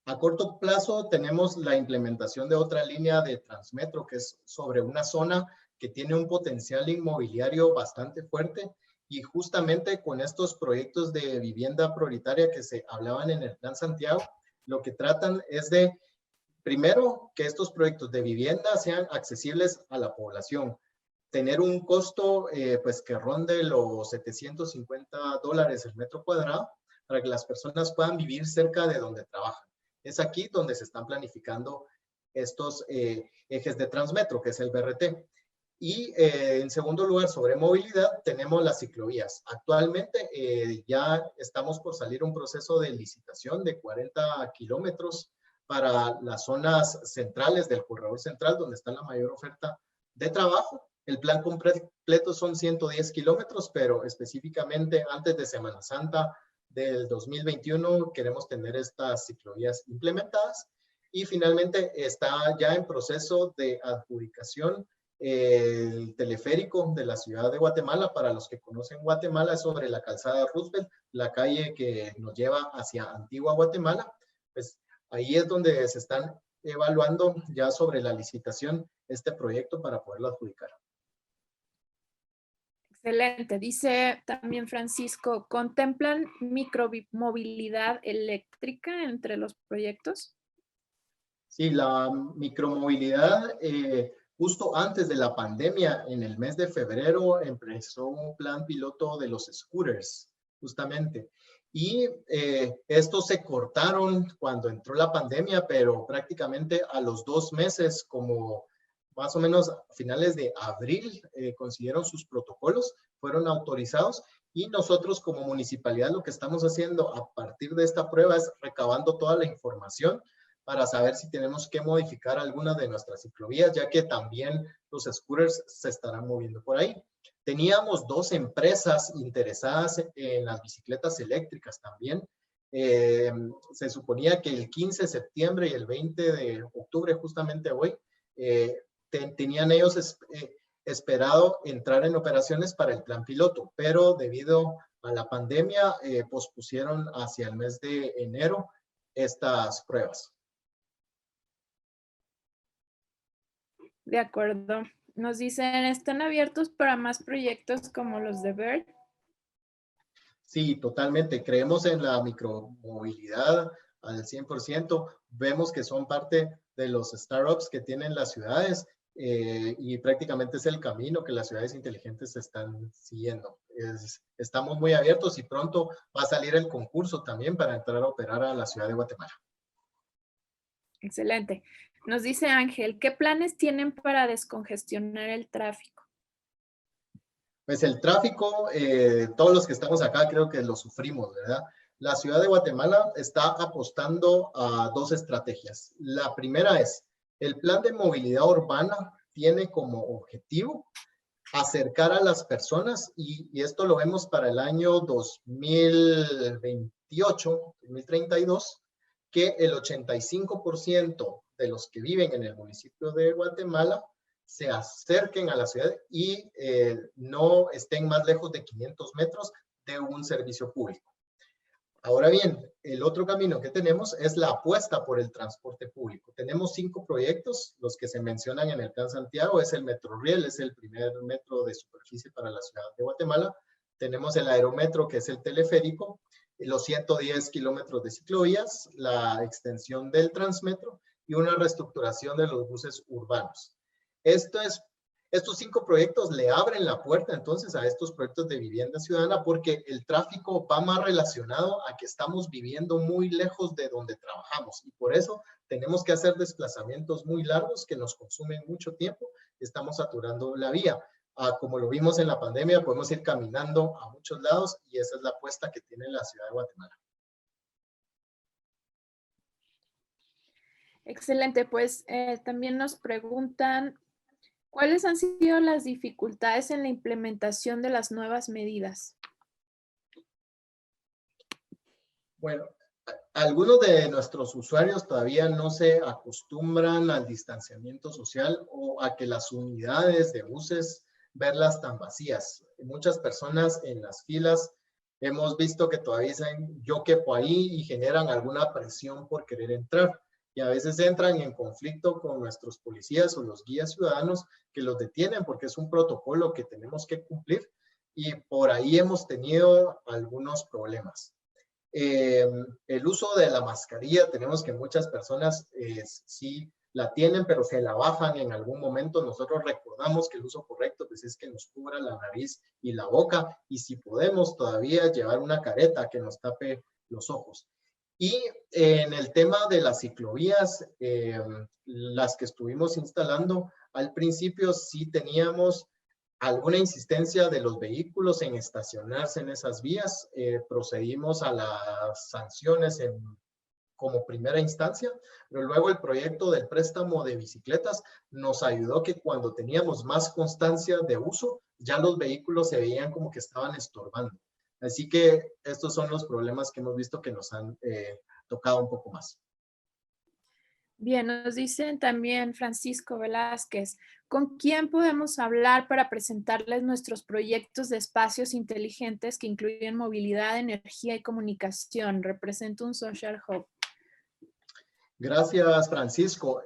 A corto plazo tenemos la implementación de otra línea de Transmetro que es sobre una zona que tiene un potencial inmobiliario bastante fuerte y justamente con estos proyectos de vivienda prioritaria que se hablaban en el Plan Santiago, lo que tratan es de, primero, que estos proyectos de vivienda sean accesibles a la población, tener un costo pues que ronde los $750 el metro cuadrado para que las personas puedan vivir cerca de donde trabajan. Es aquí donde se están planificando estos ejes de Transmetro, que es el BRT. Y en segundo lugar, sobre movilidad, tenemos las ciclovías. Actualmente ya estamos por salir un proceso de licitación de 40 kilómetros para las zonas centrales del corredor central, donde está la mayor oferta de trabajo. El plan completo son 110 kilómetros, pero específicamente antes de Semana Santa del 2021 queremos tener estas ciclovías implementadas. Y finalmente está ya en proceso de adjudicación el teleférico de la ciudad de Guatemala. Para los que conocen Guatemala, es sobre la calzada Roosevelt, la calle que nos lleva hacia Antigua Guatemala. Pues ahí es donde se están evaluando ya sobre la licitación este proyecto para poderlo adjudicar. Excelente. Dice también Francisco, ¿contemplan micromovilidad eléctrica entre los proyectos? Sí, la micromovilidad, justo antes de la pandemia, en el mes de febrero, empezó un plan piloto de los scooters, justamente. Y estos se cortaron cuando entró la pandemia, pero prácticamente a los 2 meses, como más o menos a finales de abril, consiguieron sus protocolos, fueron autorizados. Y nosotros como municipalidad lo que estamos haciendo a partir de esta prueba es recabando toda la información para saber si tenemos que modificar algunas de nuestras ciclovías, ya que también los scooters se estarán moviendo por ahí. Teníamos 2 empresas interesadas en las bicicletas eléctricas también. Se suponía que el 15 de septiembre y el 20 de octubre, justamente hoy, tenían ellos esperado entrar en operaciones para el plan piloto, pero debido a la pandemia pospusieron hacia el mes de enero estas pruebas. De acuerdo. Nos dicen, ¿están abiertos para más proyectos como los de BERT? Sí, totalmente. Creemos en la micromovilidad al 100%. Vemos que son parte de los startups que tienen las ciudades y prácticamente es el camino que las ciudades inteligentes están siguiendo. Estamos muy abiertos y pronto va a salir el concurso también para entrar a operar a la ciudad de Guatemala. Excelente. Nos dice Ángel, ¿qué planes tienen para descongestionar el tráfico? Pues el tráfico, todos los que estamos acá creo que lo sufrimos, ¿verdad? La ciudad de Guatemala está apostando a 2 estrategias. La primera es, el plan de movilidad urbana tiene como objetivo acercar a las personas y esto lo vemos para el año 2028, 2032, que el 85% de los que viven en el municipio de Guatemala se acerquen a la ciudad y no estén más lejos de 500 metros de un servicio público. Ahora bien, el otro camino que tenemos es la apuesta por el transporte público. Tenemos 5 proyectos, los que se mencionan en el Plan Santiago, es el Metroriel, es el primer metro de superficie para la ciudad de Guatemala. Tenemos el Aerometro, que es el teleférico, los 110 kilómetros de ciclovías, la extensión del Transmetro y una reestructuración de los buses urbanos. Estos 5 proyectos le abren la puerta entonces a estos proyectos de vivienda ciudadana porque el tráfico va más relacionado a que estamos viviendo muy lejos de donde trabajamos y por eso tenemos que hacer desplazamientos muy largos que nos consumen mucho tiempo. Estamos saturando la vía. Como lo vimos en la pandemia, podemos ir caminando a muchos lados y esa es la apuesta que tiene la ciudad de Guatemala. Excelente, pues también nos preguntan ¿Cuáles han sido las dificultades en la implementación de las nuevas medidas? Bueno, algunos de nuestros usuarios todavía no se acostumbran al distanciamiento social o a que las unidades de buses verlas tan vacías. Muchas personas en las filas hemos visto que todavía dicen yo quepo ahí y generan alguna presión por querer entrar. Y a veces entran en conflicto con nuestros policías o los guías ciudadanos que los detienen porque es un protocolo que tenemos que cumplir y por ahí hemos tenido algunos problemas. El uso de la mascarilla, tenemos que muchas personas sí la tienen, pero se la bajan en algún momento. Nosotros recordamos que el uso correcto pues, es que nos cubra la nariz y la boca y si podemos todavía llevar una careta que nos tape los ojos. Y en el tema de las ciclovías, las que estuvimos instalando, al principio sí teníamos alguna insistencia de los vehículos en estacionarse en esas vías. Procedimos a las sanciones como primera instancia, pero luego el proyecto del préstamo de bicicletas nos ayudó que cuando teníamos más constancia de uso, ya los vehículos se veían como que estaban estorbando. Así que estos son los problemas que hemos visto que nos han tocado un poco más. Bien, nos dicen también Francisco Velázquez, ¿con quién podemos hablar para presentarles nuestros proyectos de espacios inteligentes que incluyen movilidad, energía y comunicación? Representa un social hub. Gracias, Francisco.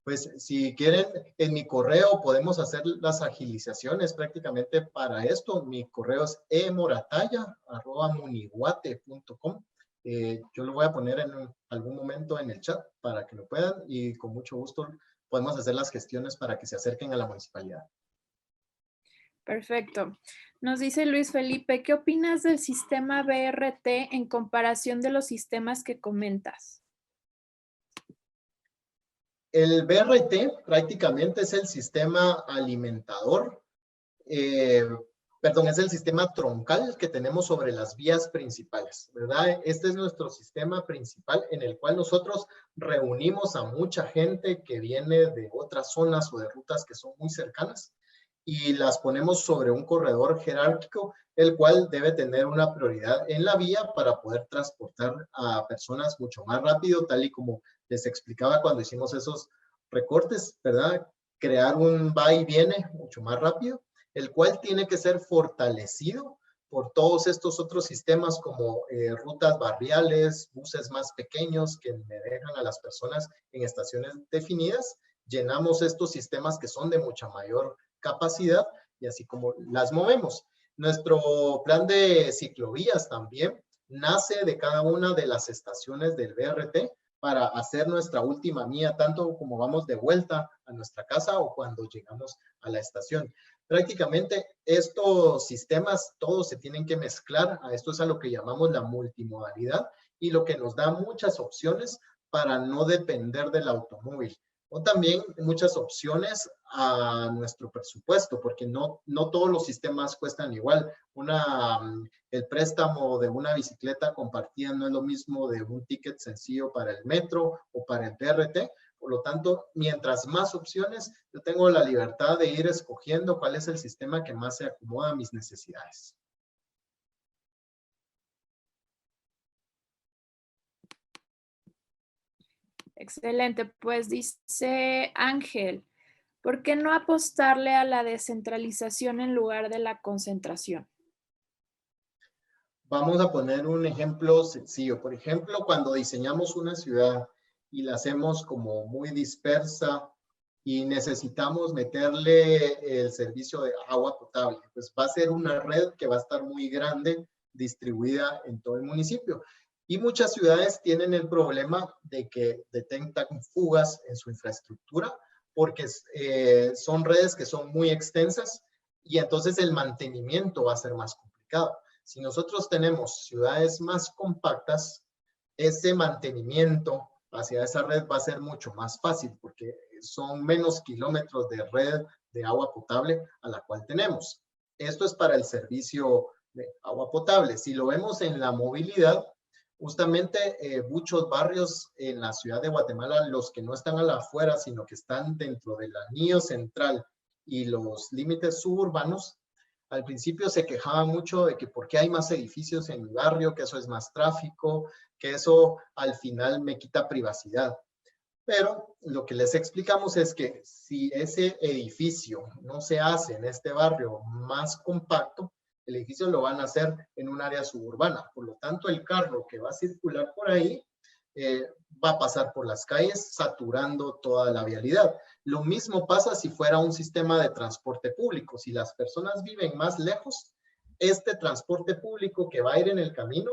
Pues si quieren, en mi correo podemos hacer las agilizaciones prácticamente para esto. Mi correo es emorataya@muniguate.com. Yo lo voy a poner en algún momento en el chat para que lo puedan y con mucho gusto podemos hacer las gestiones para que se acerquen a la municipalidad. Perfecto. Nos dice Luis Felipe, ¿qué opinas del sistema BRT en comparación de los sistemas que comentas? El BRT prácticamente es el sistema alimentador, es el sistema troncal que tenemos sobre las vías principales, ¿verdad? Este es nuestro sistema principal en el cual nosotros reunimos a mucha gente que viene de otras zonas o de rutas que son muy cercanas y las ponemos sobre un corredor jerárquico, el cual debe tener una prioridad en la vía para poder transportar a personas mucho más rápido, tal y como les explicaba cuando hicimos esos recortes, ¿verdad? Crear un va y viene mucho más rápido, el cual tiene que ser fortalecido por todos estos otros sistemas como rutas barriales, buses más pequeños que me dejan a las personas en estaciones definidas. Llenamos estos sistemas que son de mucha mayor capacidad y así como las movemos. Nuestro plan de ciclovías también nace de cada una de las estaciones del BRT para hacer nuestra última milla, tanto como vamos de vuelta a nuestra casa o cuando llegamos a la estación. Prácticamente estos sistemas todos se tienen que mezclar, a esto es a lo que llamamos la multimodalidad y lo que nos da muchas opciones para no depender del automóvil. O también muchas opciones a nuestro presupuesto, porque no todos los sistemas cuestan igual. El préstamo de una bicicleta compartida no es lo mismo de un ticket sencillo para el metro o para el BRT. Por lo tanto, mientras más opciones, yo tengo la libertad de ir escogiendo cuál es el sistema que más se acomoda a mis necesidades. Excelente, pues dice Ángel, ¿por qué no apostarle a la descentralización en lugar de la concentración? Vamos a poner un ejemplo sencillo. Por ejemplo, cuando diseñamos una ciudad y la hacemos como muy dispersa y necesitamos meterle el servicio de agua potable, pues va a ser una red que va a estar muy grande, distribuida en todo el municipio. Y muchas ciudades tienen el problema de que detectan fugas en su infraestructura porque son redes que son muy extensas y entonces el mantenimiento va a ser más complicado. Si nosotros tenemos ciudades más compactas, ese mantenimiento hacia esa red va a ser mucho más fácil porque son menos kilómetros de red de agua potable a la cual tenemos. Esto es para el servicio de agua potable. Si lo vemos en la movilidad, Justamente muchos barrios en la ciudad de Guatemala, los que no están a la afuera, sino que están dentro del anillo central y los límites suburbanos, al principio se quejaban mucho de que por qué hay más edificios en mi barrio, que eso es más tráfico, que eso al final me quita privacidad. Pero lo que les explicamos es que si ese edificio no se hace en este barrio más compacto, el edificio lo van a hacer en un área suburbana. Por lo tanto, el carro que va a circular por ahí va a pasar por las calles saturando toda la vialidad. Lo mismo pasa si fuera un sistema de transporte público. Si las personas viven más lejos, este transporte público que va a ir en el camino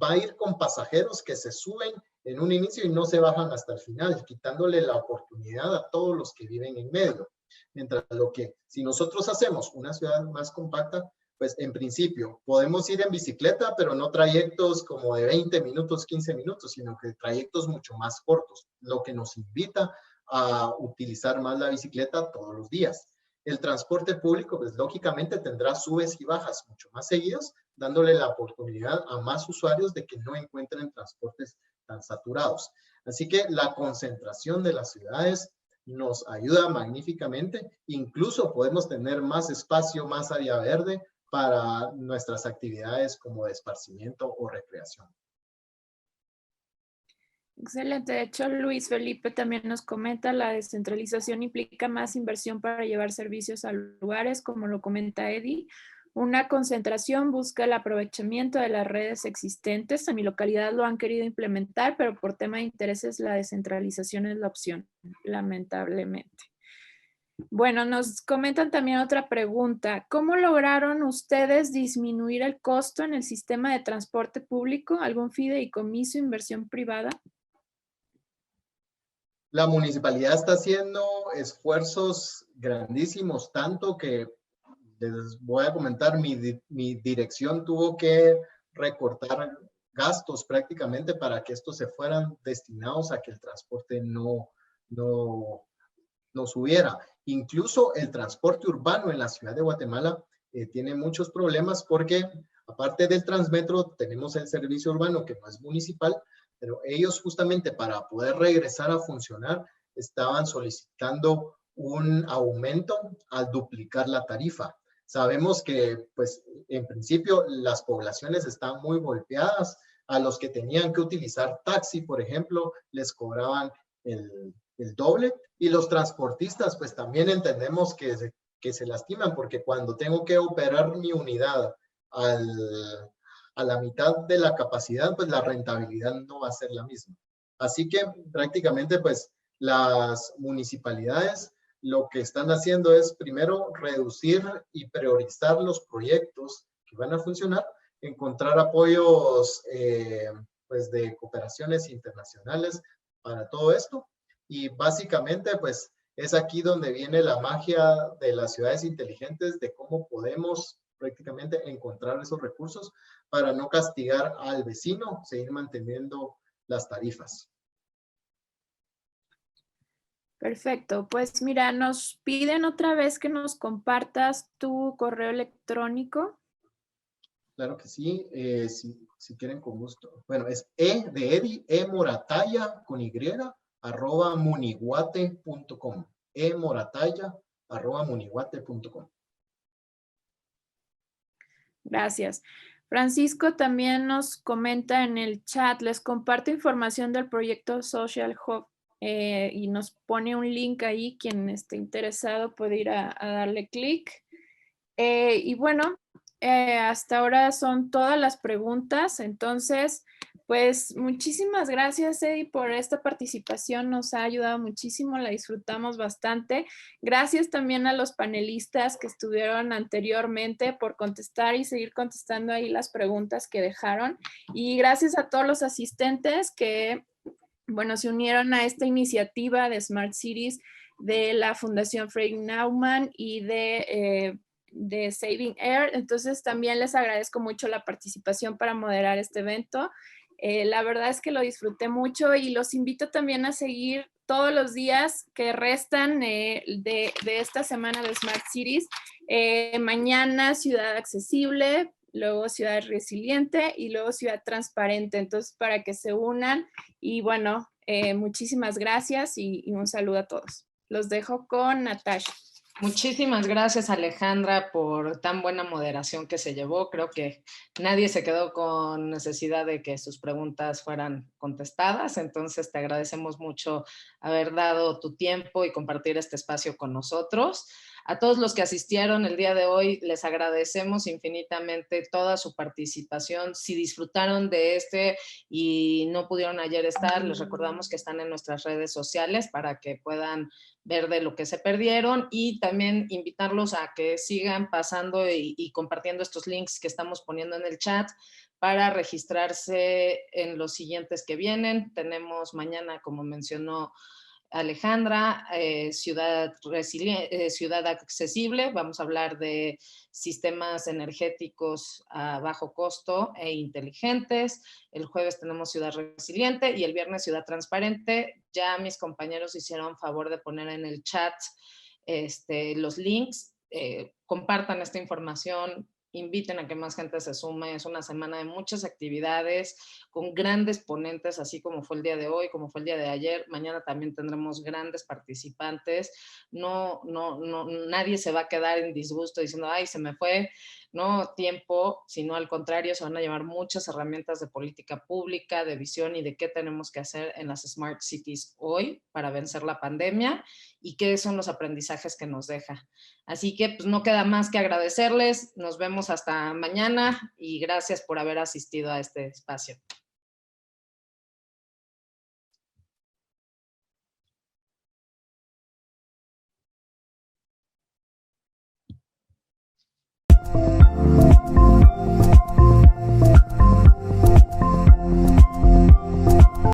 va a ir con pasajeros que se suben en un inicio y no se bajan hasta el final, quitándole la oportunidad a todos los que viven en medio. Mientras lo que, si nosotros hacemos una ciudad más compacta, pues en principio podemos ir en bicicleta, pero no trayectos como de 20 minutos, 15 minutos, sino que trayectos mucho más cortos, lo que nos invita a utilizar más la bicicleta todos los días. El transporte público, pues lógicamente tendrá subes y bajas mucho más seguidos, dándole la oportunidad a más usuarios de que no encuentren transportes tan saturados. Así que la concentración de las ciudades nos ayuda magníficamente. Incluso podemos tener más espacio, más área verde para nuestras actividades como de esparcimiento o recreación. Excelente. De hecho, Luis Felipe también nos comenta, la descentralización implica más inversión para llevar servicios a lugares, como lo comenta Eddie. Una concentración busca el aprovechamiento de las redes existentes. En mi localidad lo han querido implementar, pero por tema de intereses la descentralización es la opción, lamentablemente. Bueno, nos comentan también otra pregunta. ¿Cómo lograron ustedes disminuir el costo en el sistema de transporte público? ¿Algún fideicomiso, inversión privada? La municipalidad está haciendo esfuerzos grandísimos, tanto que les voy a comentar, mi dirección tuvo que recortar gastos prácticamente para que estos se fueran destinados a que el transporte no subiera. Incluso el transporte urbano en la ciudad de Guatemala tiene muchos problemas porque aparte del Transmetro tenemos el servicio urbano que no es municipal, pero ellos justamente para poder regresar a funcionar estaban solicitando un aumento al duplicar la tarifa. Sabemos que, pues, en principio las poblaciones están muy golpeadas. A los que tenían que utilizar taxi, por ejemplo, les cobraban el doble. Y los transportistas, pues también entendemos que se lastiman porque cuando tengo que operar mi unidad a la mitad de la capacidad, pues la rentabilidad no va a ser la misma. Así que prácticamente, pues, las municipalidades lo que están haciendo es primero reducir y priorizar los proyectos que van a funcionar, encontrar apoyos pues de cooperaciones internacionales para todo esto y básicamente pues es aquí donde viene la magia de las ciudades inteligentes, de cómo podemos prácticamente encontrar esos recursos para no castigar al vecino, seguir manteniendo las tarifas. Perfecto, pues mira, nos piden otra vez que nos compartas tu correo electrónico. Claro que sí, si quieren con gusto. Bueno, es de Eddie, Moratalla con Y, @muniguate.com. Moratalla @muniguate.com. Gracias. Francisco también nos comenta en el chat, les comparto información del proyecto Social Hub. Y nos pone un link ahí, quien esté interesado puede ir a darle clic. Y bueno, hasta ahora son todas las preguntas, entonces, pues muchísimas gracias, Eddie, por esta participación, nos ha ayudado muchísimo, la disfrutamos bastante. Gracias también a los panelistas que estuvieron anteriormente por contestar y seguir contestando ahí las preguntas que dejaron. Y gracias a todos los asistentes que bueno, se unieron a esta iniciativa de Smart Cities de la Fundación Frank Naumann y de Saving Air. Entonces, también les agradezco mucho la participación para moderar este evento. La verdad es que lo disfruté mucho y los invito también a seguir todos los días que restan de esta semana de Smart Cities. Mañana, Ciudad Accesible. luego Ciudad Resiliente y luego Ciudad Transparente. Entonces, para que se unan y bueno, muchísimas gracias y un saludo a todos. Los dejo con Natasha. Muchísimas gracias, Alejandra, por tan buena moderación que se llevó. Creo que nadie se quedó con necesidad de que sus preguntas fueran contestadas, entonces te agradecemos mucho haber dado tu tiempo y compartir este espacio con nosotros. A todos los que asistieron el día de hoy, les agradecemos infinitamente toda su participación. Si disfrutaron de y no pudieron ayer estar, les recordamos que están en nuestras redes sociales para que puedan ver de lo que se perdieron y también invitarlos a que sigan pasando y compartiendo estos links que estamos poniendo en el chat para registrarse en los siguientes que vienen. Tenemos mañana, como mencionó Alejandra, ciudad accesible. Vamos a hablar de sistemas energéticos a bajo costo e inteligentes. El jueves tenemos ciudad resiliente y el viernes ciudad transparente. Ya mis compañeros hicieron favor de poner en el chat los links. Compartan esta información, inviten a que más gente se sume. Es una semana de muchas actividades con grandes ponentes, así como fue el día de hoy, como fue el día de ayer. Mañana también tendremos grandes participantes. Nadie se va a quedar en disgusto diciendo, ay, se me fue tiempo, sino al contrario, se van a llevar muchas herramientas de política pública, de visión y de qué tenemos que hacer en las Smart Cities hoy para vencer la pandemia y qué son los aprendizajes que nos deja. Así que pues no queda más que agradecerles. Nos vemos hasta mañana y gracias por haber asistido a este espacio.